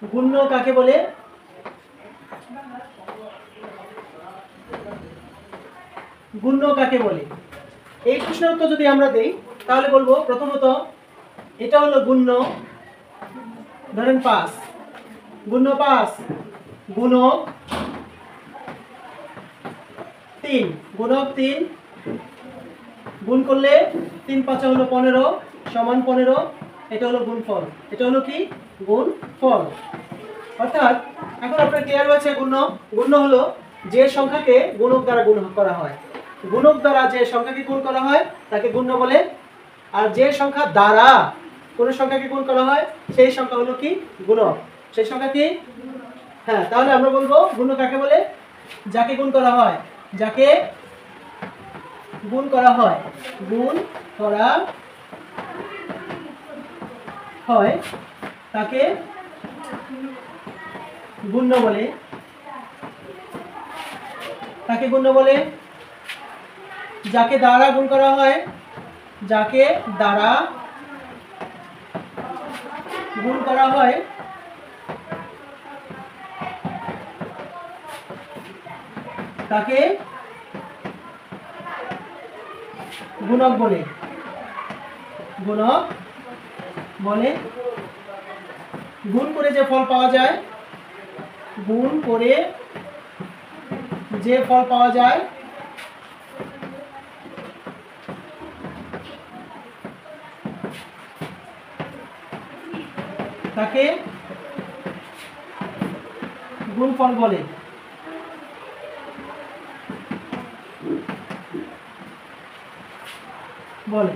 গুণ্য কাকে বলে? গুণ্য কাকে বলে? এই প্রশ্নের উত্তর যদি আমরা দেই তাহলে বলবো প্রথমত এটা হলো গুণ্য। ধরেন 5, গুণ্য 5 গুণক 3, গুণক 3 গুণ করলে 3 5 হলো 15 সমান 15। এটা হলো গুণফল। এটা হলো কি? গুণফল। অর্থাৎ এখন আপনার ক্লিয়ার হয়েছে গুণ্য। গুণ্য হলো যে সংখ্যাকে গুণক দ্বারা গুণ করা হয়। গুণক দ্বারা যে সংখ্যাকে গুণ করা হয় তাকে গুণ্য বলে। আর যে সংখ্যা দ্বারা কোন সংখ্যাকে গুণ করা হয় সেই সংখ্যা হলো কি? গুণক। সেই সংখ্যা কি? হ্যাঁ, তাহলে আমরা বলবো গুণ্য কাকে বলে? যাকে গুণ করা হয়। যাকে গুণ করা হয়, গুণ করা হয় তাকে গুণ্য বলে। তাকে গুণ্য বলে। যাকে দ্বারা গুণ করা হয়, যাকে দ্বারা গুণ করা হয় তাকে গুণক বলে। গুণক বলে। গুণ করে যে ফল পাওয়া যায়, গুণ করে যে ফল পাওয়া যায় তাকে গুণফল বলে। বলে